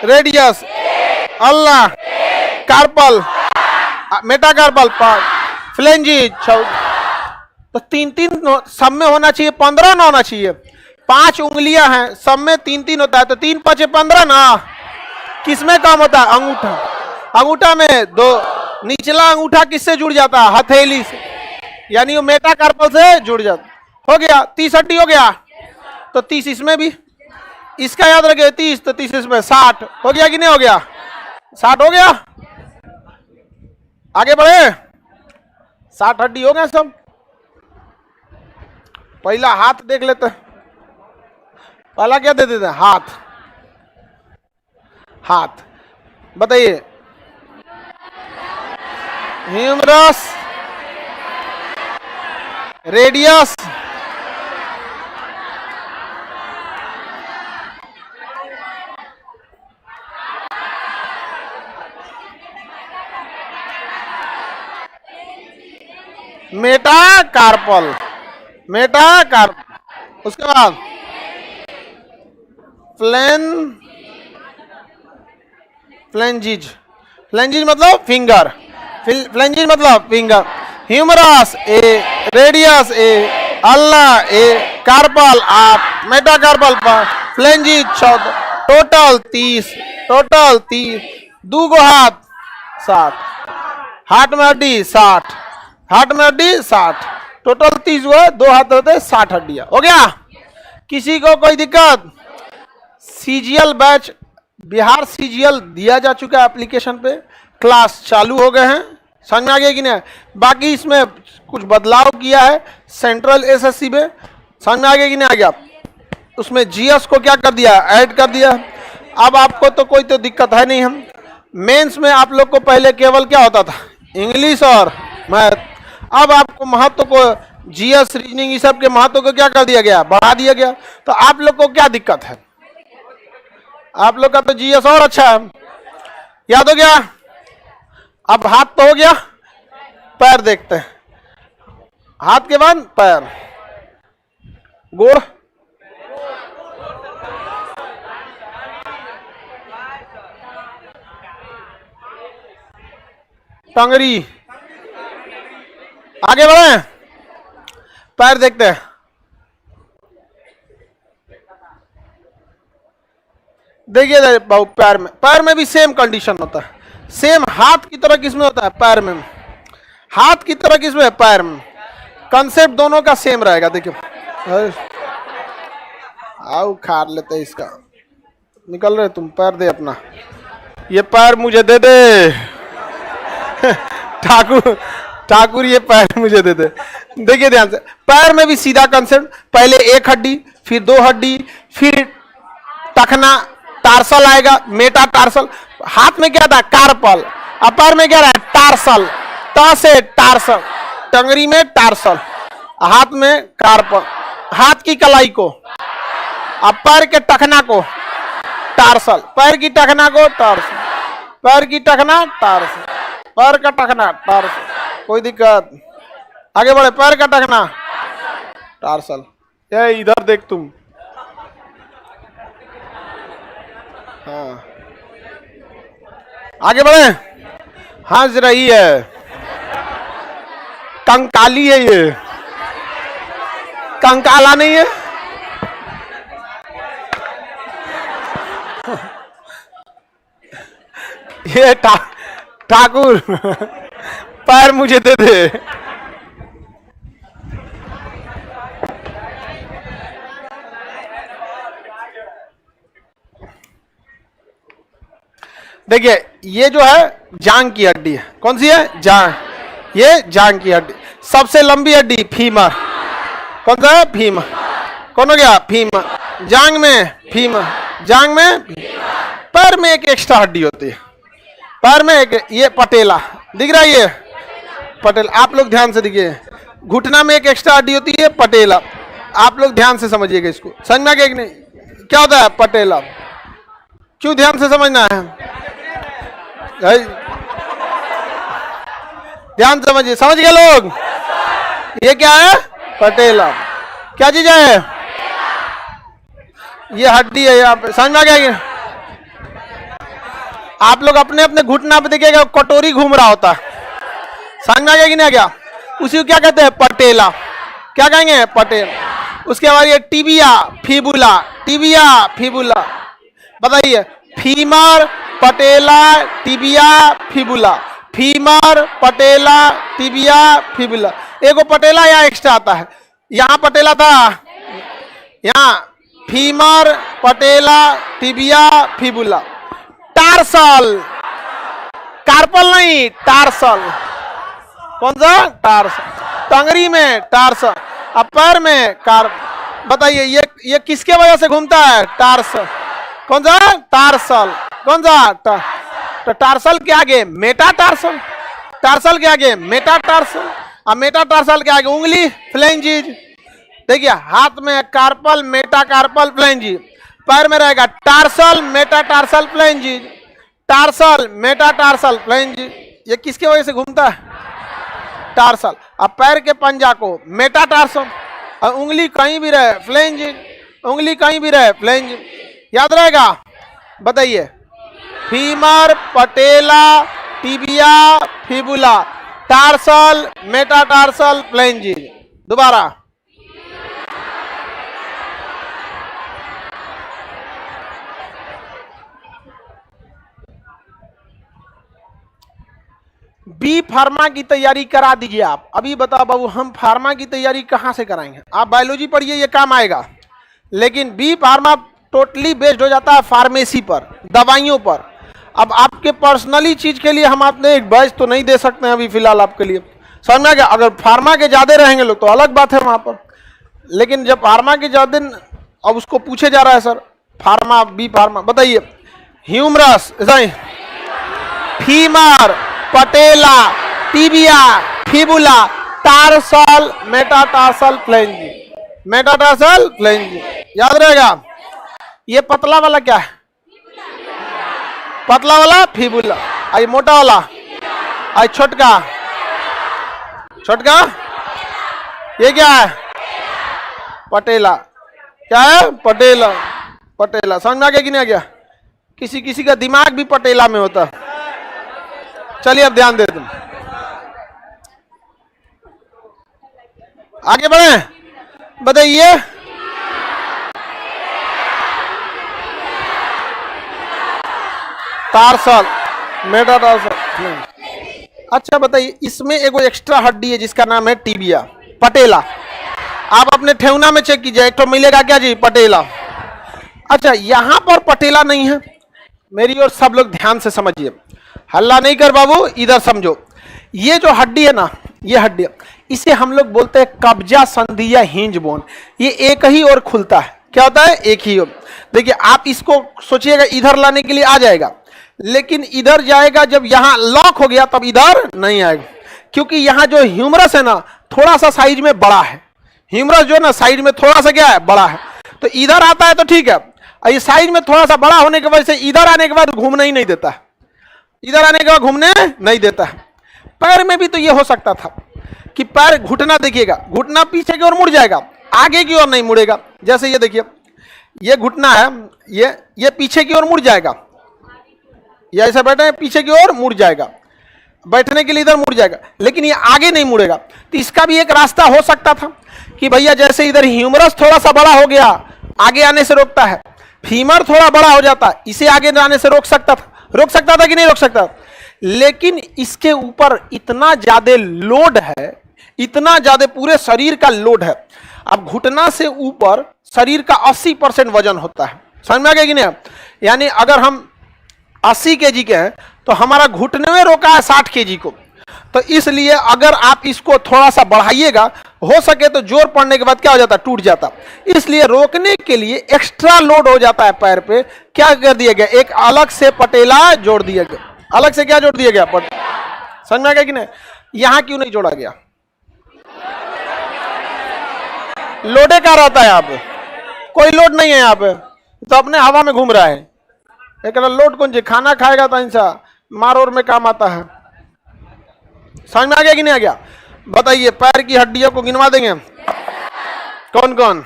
रेडियस, अल्लाह, कार्पल, मेटाकार्पल, फ्लेंजिज। तो 3-3 सब में होना चाहिए, 15 ना होना चाहिए। 5 उंगलियां हैं, सब में 3-3 होता है, तो 3 × 5 = 15 ना। किसमें काम होता है? अंगूठा। अंगूठा में 2, निचला अंगूठा किससे जुड़ जाता है? हथेली से, यानी वो मेटाकार्पल से जुड़ जाता। हो गया 30 हड्डी हो गया, तो 30 इसमें भी, इसका याद रखिए 30, तो 30 इसमें 60 हो गया कि नहीं हो गया? 60 हो गया। आगे बढ़े। 60 हड्डी हो गए सब। पहला हाथ देख लेते हैं। पहला क्या दे देते हैं? हाथ। हाथ बताइए। Humerus radius metacarpal, metacarpal. उसके बाद फ्लेंजिज। फ्लेंजिज मतलब फिंगर, फ्लेंजिज मतलब फिंगर। ह्यूमरस ए, रेडियस ए, अल्लाह ए, carpal 8, metacarpal 5, phalanges 14, total 30, total 30। 2 गो हाथ 60, हाथ में हड्डी 60, हाथ में हड्डी 60, टोटल 30 हुआ। 2 हाथ होते 60 हड्डियां। हो गया? किसी को कोई दिक्कत? सीजीएल बैच, बिहार सीजीएल दिया जा चुका है एप्लीकेशन पे, क्लास चालू हो गए हैं। समझ में आ गया कि नहीं? बाकी इसमें कुछ बदलाव किया है सेंट्रल एसएससी में। समझ में आ गया कि नहीं आ गया? उसमें जीएस को क्या कर दिया? ऐड कर दिया। अब आपको तो कोई तो दिक्कत है नहीं। हम मेंस में आप लोग को पहले केवल क्या होता था? इंग्लिश और मैथ। अब आपको महत्व को, जीएस, रीजनिंग, इस सब के महत्व को क्या कर दिया गया? बढ़ा दिया गया। तो आप लोग को क्या दिक्कत है? आप लोग का तो जीएस और अच्छा है, याद हो गया। अब हाथ तो हो गया, पैर देखते हैं। हाथ के बाद पैर, गोड़, टंगरी। आगे बढ़े, पैर देखते हैं। देखिए बाबू, पैर में भी सेम कंडीशन होता है। सेम हाथ की तरह किसमें होता है? पैर में। हाथ की तरह किसमें? पैर में। कंसेप्ट दोनों का सेम रहेगा। देखिए, आओ खार लेते हैं इसका। निकल रहे तुम, पैर दे अपना। ये पैर मुझे दे दे ठाकुर ये पैर मुझे दे दे। देखिए ध्यान से, पैर में भी सीधा कंसेप्ट। पहले 1 हड्डी, फिर 2 हड्डी, फिर टखना, टार्सल आएगा, मेटा टार्सल। हाथ में क्या था? कार्पल। अब पैर में क्या रहा? टार्सल। ट से टार्सल, टंगरी में टार्सल, हाथ में कार्पल। हाथ की कलाई को, अब पैर के टखना को टार्सल, पैर की टखना को टार्सल, पैर की टखना टार्सल, पैर का टखना टार्सल, कोई दिक्कत, आगे बढ़े, पैर का टखना टार्सल, ये इधर देख तुम, हाँ आगे बढ़े, हंस रही है, कंकाली है ये, कंकाला नहीं है, ये ठाकुर पैर मुझे दे दे। देखिए ये जो है जांग की हड्डी है, कौन सी है, जांग, ये जांग की हड्डी, सबसे लंबी हड्डी फीमर, कौन सा है, फीमर, कौन हो गया, फीमर, जांग में फीमर, जांग में, पैर में एक एक्स्ट्रा हड्डी होती है, पैर में एक, ये पटेला दिख रहा है, ये पटेला, आप लोग ध्यान से देखिए, घुटना में एक एक्स्ट्रा हड्डी होती है पटेला, आप लोग ध्यान से समझिएगा इसको, समझ में आ गया कि नहीं, क्या होता है पटेला, क्यों ध्यान से समझना है, ध्यान समझिए, समझ गए लोग, ये क्या है पटेला, क्या चीज है, ये हड्डी है, यहाँ पे समझ में आ गया, आप लोग अपने अपने घुटना पे देखिएगा कटोरी घूम रहा होता है, समझ में आ गया कि नहीं आ गया, उसी को क्या कहते हैं पटेला, क्या कहेंगे पटेला, उसके बाद ये टिबिया फिबुला, टिबिया फिबुला, बताइए, femur patella tibia fibula, femur patella tibia fibula, एगो पटेला यहाँ एक्स्ट्रा आता है, यहाँ पटेला था, यहाँ femur patella tibia fibula, tarsal, carpel नहीं टार्सल, कौन सा टार्सल, टंगरी में टार्सल, अब पैर में कार, बताइए ये किसके वजह से घूमता है, टार्सल, कौन सा टार्सल, कौन सा तो टार्सल के आगे मेटा टार्सल, टार्सल के आगे मेटा टार्सल, अब मेटा टार्सल के आगे उंगली फ्लेंजिज, देखिए हाथ में कार्पल मेटा कार्पल फ्लेंजिज, पैर में रहेगा tarsal metatarsal phalanges, tarsal metatarsal phalanges, ये किसके वजह से घूमता है, टार्सल, अब पैर के पंजा को मेटा टार्सल, और उंगली कहीं भी रहे फ्लेंजिज, उंगली कहीं भी रहे फ्लेंजिज, याद रहेगा, बताइए, femur patella tibia fibula, tarsal metatarsal phalanges, दोबारा, बी फार्मा की तैयारी करा दीजिए आप, अभी बताओ बाबू हम फार्मा की तैयारी कहां से कराएंगे, आप बायोलॉजी पढ़िए ये काम आएगा, लेकिन बी फार्मा टोटली बेस्ड हो जाता है फार्मेसी पर, दवाइयों पर, अब आपके पर्सनली चीज के लिए हम आपने एक बैच तो नहीं दे सकते हैं अभी फिलहाल आपके लिए, समझ में आ गया, अगर फार्मा के ज्यादा रहेंगे लोग तो अलग बात है वहां पर, लेकिन जब फार्मा के ज्यादा, अब उसको पूछे जा रहा है सर फार्मा बी फार्मा, बताइए, humerus, femur patella tibia fibula, tarsal metatarsal phalanges, metatarsal phalanges, याद रहेगा, ये पतला वाला क्या है, पतला वाला फिबुला, आई मोटा वाला, आई छोटका, छोटका, ये क्या है पटेला, क्या है पटेला, पटेला, समझ में आ गया कि नहीं आ गया, किसी किसी का दिमाग भी पटेला में होता, चलिए अब ध्यान दे तुम, आगे बढ़े, बताइए, टार्सल मेटाटार्सल, अच्छा बताइए, इसमें एगो एक्स्ट्रा हड्डी है जिसका नाम है टिबिया, पटेला, आप अपने ठेहुना में चेक कीजिए, एक तो मिलेगा क्या जी पटेला, अच्छा यहां पर पटेला नहीं है, मेरी और सब लोग ध्यान से समझिए, हल्ला नहीं कर बाबू, इधर समझो, ये जो हड्डी है ना, ये हड्डी, इसे हम लोग बोलते हैं कब्जा संधि या हिंज बोन, ये एक ही और खुलता है, क्या होता है एक ही और, देखिए आप इसको सोचिएगा इधर लाने के लिए आ जाएगा, लेकिन इधर जाएगा जब यहां लॉक हो गया तब इधर नहीं आएगा, क्योंकि यहां जो ह्यूमरस है ना थोड़ा सा साइज में बड़ा है, ह्यूमरस जो है ना साइड में थोड़ा सा क्या है बड़ा है, तो इधर आता है तो ठीक है, ये साइज में थोड़ा सा बड़ा होने की वजह से इधर आने के बाद घूमने ही नहीं देता, इधर आने के बाद घूमने नहीं देता। पैर में भी तो ये हो सकता था कि पैर घुटना देखिएगा, घुटना पीछे की ओर मुड़ जाएगा, आगे की ओर नहीं मुड़ेगा। जैसे ये देखिए, ये घुटना है, ये पीछे की ओर मुड़ जाएगा, ये ऐसे बैठे हैं पीछे की ओर मुड़ जाएगा, बैठने के लिए इधर मुड़ जाएगा, लेकिन ये आगे नहीं मुड़ेगा। तो इसका भी एक रास्ता हो सकता था कि भैया जैसे इधर ह्यूमरस थोड़ा सा बड़ा हो गया, आगे आने से रोकता है, फीमर थोड़ा बड़ा हो जाता है, इसे आगे आने से रोक सकता था कि नहीं रोक सकता। लेकिन इसके ऊपर इतना ज्यादा लोड है, इतना ज्यादा पूरे शरीर का लोड है। अब घुटना से ऊपर शरीर का 80% वजन होता है, समझ में आ गया कि नहीं? यानी अगर हम 80 केजी के हैं तो हमारा घुटने में रोका है 60 केजी को। तो इसलिए अगर आप इसको थोड़ा सा बढ़ाइएगा, हो सके तो जोर पड़ने के बाद क्या हो जाता, टूट जाता। इसलिए रोकने के लिए एक्स्ट्रा लोड हो जाता है पैर पे, क्या कर दिया गया, एक अलग से पटेला जोड़ दिया गया। अलग से क्या जोड़ दिया गया, समझ में आ गया कि नहीं? यहां क्यों नहीं जोड़ा गया? लोडे का रहता है यहाँ पे, कोई लोड नहीं है यहाँ पे, तो अपने हवा में घूम रहा है। एक लोड कौन सी, खाना खाएगा तो इंसा मार और में काम आता है। समझ में आ गया कि नहीं आ गया? बताइए, पैर की हड्डियों को गिनवा देंगे कौन कौन?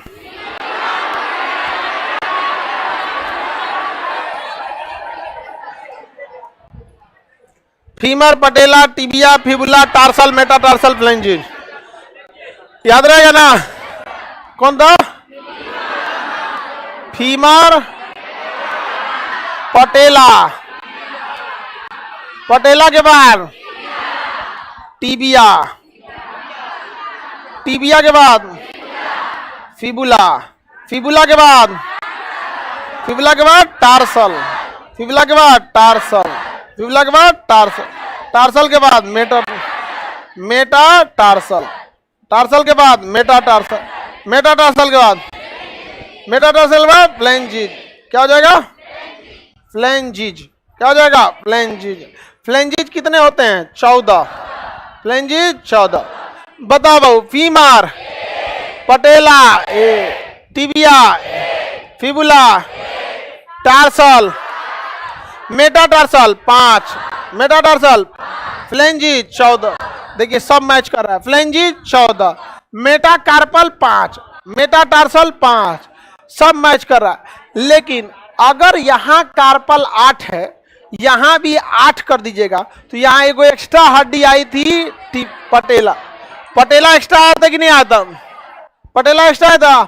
Femur, patella, tibia, fibula, tarsal, metatarsal, phalanges. याद रहेगा ना? कौन था? फीमर, पटेला, पटेला के बाद टिबिया, टिबिया के बाद फिबुला, फिबुला के बाद टार्सल, फिबुला के बाद टार्सल, फिबुला के बाद टार्सल, टार्सल के बाद मेटाटार्सल, टार्सल के बाद मेटाटार्सल, मेटाटार्सल के बाद फ्लेंजिज। क्या हो जाएगा? फ्लेंजिज। क्या हो जाएगा? फ्लेंजिज। फ्लेंजिज कितने होते हैं? 14। फ्लेंजिज 14। बताओ भाऊ, femur, patella, tibia, fibula, tarsal, metatarsal 5, metatarsal, phalanges 14। देखिए सब मैच कर रहा है। फ्लेंजिज 14, मेटाकार्पल 5, मेटाटार्सल 5, सब मैच कर रहा है। लेकिन अगर यहां कार्पल 8 है, यहां भी 8 कर दीजिएगा, तो यहां एक एक्स्ट्रा हड्डी आई थी पटेला। पटेला एक्स्ट्रा आया था कि नहीं आया था? पटेला एक्स्ट्रा आया था,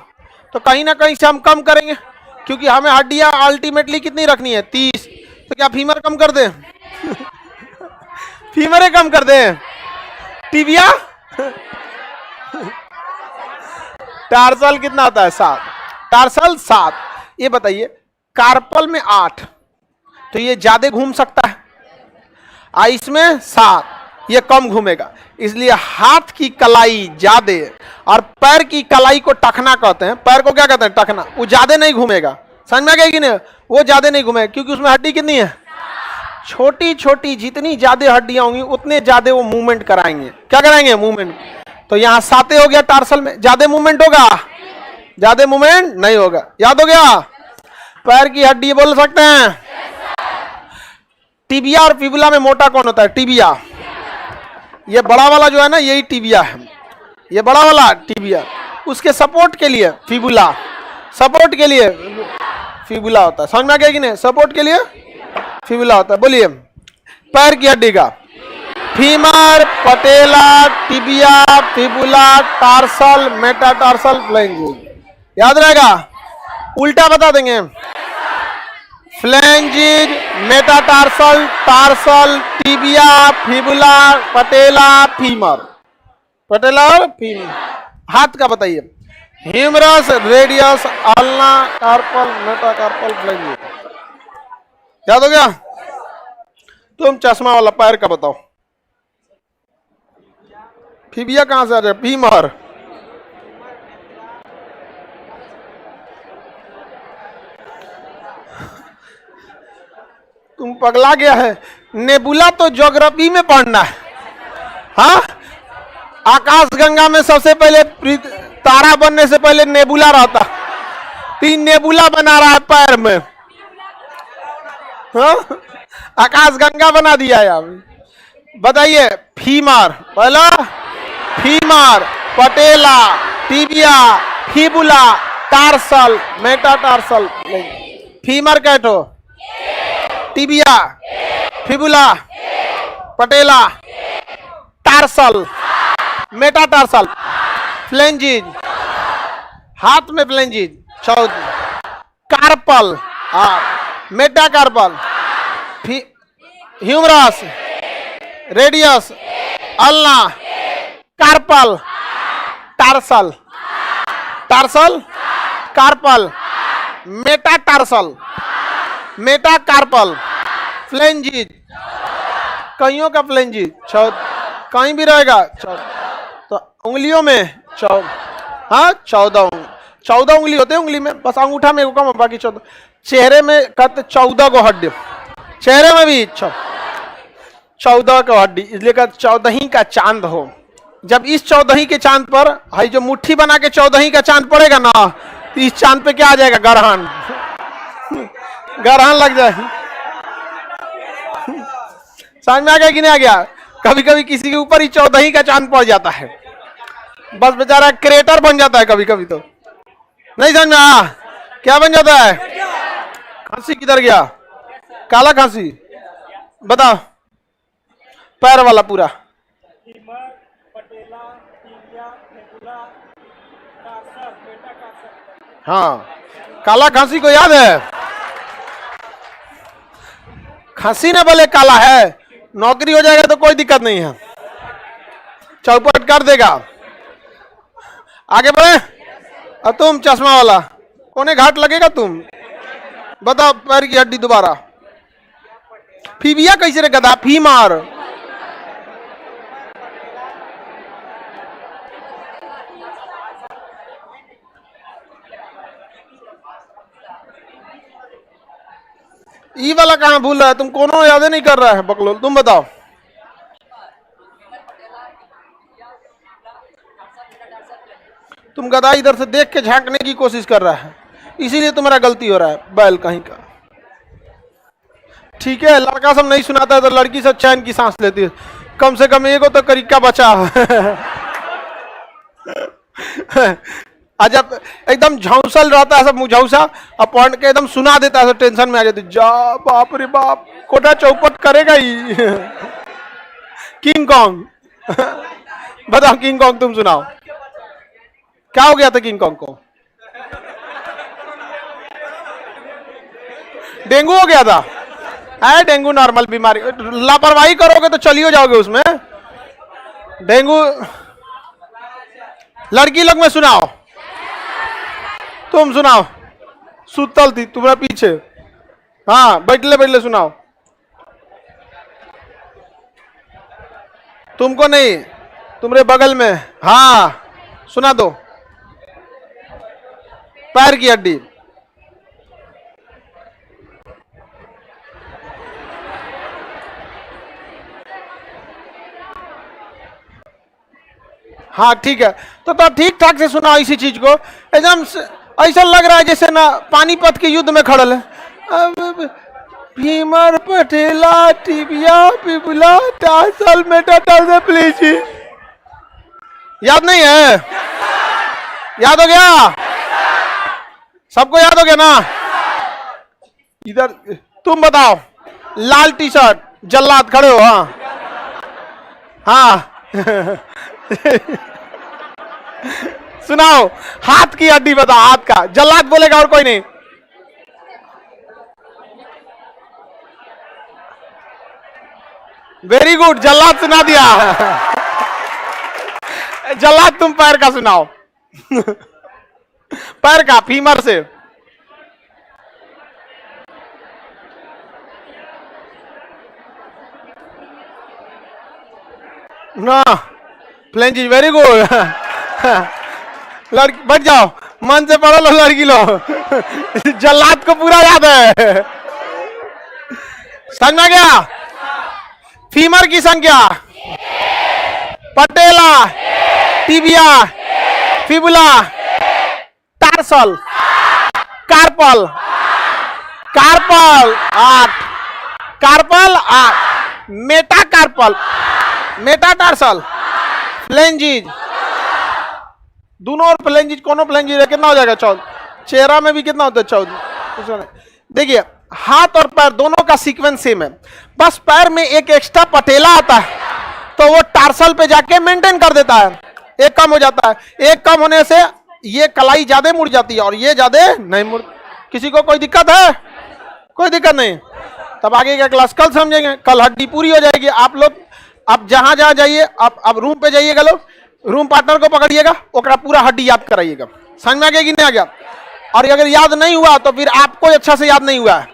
तो कहीं ना कहीं से हम कम करेंगे, क्योंकि हमें हड्डियां अल्टीमेटली कितनी रखनी है? 30। तो क्या फीमर कम कर दे? फीमर कम कर दे। टिबिया, टार्सल कितना होता है? 7। टार्सल 7। ये बताइए, कार्पल में 8, तो ये ज्यादा घूम सकता है, इसमें 7, ये कम घूमेगा। इसलिए हाथ की कलाई ज्यादा और पैर की कलाई को टखना कहते हैं। पैर को क्या कहते हैं? टखना। वो ज्यादा नहीं घूमेगा। समझ में आ गया कि नहीं? वो ज्यादा नहीं घूमेगा, क्योंकि उसमें हड्डी कितनी है? छोटी छोटी। जितनी ज्यादा हड्डियां होंगी उतने ज्यादा वो मूवमेंट कराएंगे। क्या कराएंगे? मूवमेंट। तो यहां 7 हो गया टार्सल में, ज्यादा मूवमेंट होगा? ज्यादा मूवमेंट नहीं होगा। याद हो गया? पैर की हड्डी बोल सकते हैं। टिबिया और फिबुला में मोटा कौन होता है? टिबिया। ये बड़ा वाला जो है ना, यही टिबिया है। ये बड़ा वाला टिबिया। उसके सपोर्ट के लिए फिबुला, सपोर्ट के लिए फिबुला होता है। समझ में आ गया कि नहीं? सपोर्ट के लिए फिबुला होता है। बोलिए, पैर की हड्डी का femur, patella, tibia, fibula, tarsal, metatarsal, phalanges. याद रहेगा? उल्टा बता देंगे। Phalanges, metatarsal, tarsal, tibia, fibula, patella, femur. Patella और फीमर। हाथ का बताइए। Humerus, radius, ulna, carpal, metacarpal, phalanges. याद हो गया? तुम चश्मा वाला पैर का बताओ। फिबिया कहां से आ जाए? फीमर। तुम पगला गया है। नेबुला तो ज्योग्राफी में पढ़ना है। हाँ, आकाश गंगा में सबसे पहले तारा बनने से पहले नेबुला रहता, तीन नेबुला बना रहा है पैर में, हाँ? आकाश गंगा बना दिया है आप। बताइए, फीमर, पहला femur, patella, tibia, fibula, tarsal, metatarsal. Femur कैटो, tibia, fibula, patella, tarsal, metatarsal, phalanges, हाथ में phalanges, 14, carpal, metacarpal, humerus, radius, ulna, carpal, tarsal, tarsal, carpal, metatarsal, metacarpal, phalanges, कईयों का फ्लेंजिज, कहीं भी रहेगा, तो उंगलियों में 14 उंगली होते हैं उंगली में, बस अंगूठा में कम, बाकी 14। चेहरे में कहते 14 को हड्डी, चेहरे में भी 14 को हड्डी, इसलिए कहते 14 का चांद हो। जब इस 14 के चांद पर भाई जो मुट्ठी बना के 14 का चांद पड़ेगा ना, तो इस चांद पे क्या आ जाएगा, ग्रहण, ग्रहण लग जाएगी। समझ में आ गया कि नहीं आ गया? कभी कभी किसी के ऊपर ही 14 का चांद पड़ जाता है, बस बेचारा क्रेटर बन जाता है कभी कभी। तो नहीं समझ में आया? क्या बन जाता है? खांसी किधर गया? काला खांसी, बताओ। पैर वाला पूरा, हाँ, काला खांसी को याद है? खांसी ने बोले काला है, नौकरी हो जाएगा तो कोई दिक्कत नहीं है, चौपट कर देगा। आगे बढ़े। अब तुम चश्मा वाला, कोने घाट लगेगा तुम, बताओ। पैर की हड्डी दोबारा, फीबिया कैसे रे गधा? फीमर, ई वाला कहां भूल रहा है तुम? कोनो याद नहीं कर रहा है बकलोल, तुम बताओ। तुम गधा इधर से देख के झांकने की कोशिश कर रहा है, इसीलिए तुम्हारा गलती हो रहा है, बैल कहीं का। ठीक है, लड़का सब नहीं सुनाता है तो लड़की सब चैन की सांस लेती है, कम से कम एगो तो करिका बचा। जब एकदम झौसल रहता है सब, मुझौसा, अब पढ़ के एकदम सुना देता है, टेंशन में आ जाती, जा बाप रे बाप, कोटा चौपट करेगा ही। किंग कॉन्ग, बताओ किंग कॉन्ग, तुम सुनाओ क्या हो गया था किंग कॉन्ग को? डेंगू हो गया था। है डेंगू नॉर्मल बीमारी, लापरवाही करोगे तो चलियो जाओगे उसमें। डेंगू लड़की लोग में सुनाओ, तुम सुनाओ। सुतल थी तुम्हारे पीछे, हाँ बैठले बैठले सुनाओ। तुमको नहीं, तुम्हारे बगल में, हाँ सुना दो। पैर की हड्डी, हाँ ठीक है, तो ठीक ठाक से सुनाओ इसी चीज को। एकदम ऐसा लग रहा है जैसे ना पानीपत के युद्ध में खड़ल है। Femur, patella, tibia, fibula, tarsal, metatarsal, please. याद नहीं है? याद हो गया? सबको याद हो गया ना? इधर तुम बताओ। लाल टी शर्ट, जल्लाद खड़े हो, हाँ हाँ। सुनाओ, हाथ की हड्डी बताओ, हाथ का। जल्लाद बोलेगा और कोई नहीं। वेरी गुड, जल्लाद सुना दिया। जल्लाद तुम पैर का सुनाओ। पैर का, फीमर से। ना फ्लेंजिज, वेरी गुड। लड़की बैठ जाओ, मन से पढ़ो लो लड़की लो। जल्लाद को पूरा याद है, समझ में गया? फीमर की संख्या, patella, tibia, fibula, tarsal, carpal, carpal 8, carpal 8, metacarpal, metatarsal, phalanges, दोनों और फ्लेंजिज, कोनो फ्लेंजिज है, कितना हो जाएगा 14। चेहरा में भी कितना होता है 14। देखिए हाथ और पैर दोनों का सीक्वेंस सेम है, बस पैर में एक एक्स्ट्रा पटेला आता है तो वो टार्सल पे जाके मेंटेन कर देता है, एक कम हो जाता है। एक कम होने से ये कलाई ज्यादा मुड़ जाती है और ये ज्यादा नहीं मुड़। किसी को कोई दिक्कत है? कोई दिक्कत नहीं। तब आगे का क्लास कल समझेंगे, कल हड्डी पूरी हो जाएगी। आप लोग अब जहां जहां जाइए, आप रूम पे जाइएगा, लोग रूम पार्टनर को पकड़िएगा, ओकरा पूरा हड्डी याद कराइएगा। समझ में आ गया कि नहीं आ गया? और अगर याद नहीं हुआ तो फिर आपको अच्छा से याद नहीं हुआ है,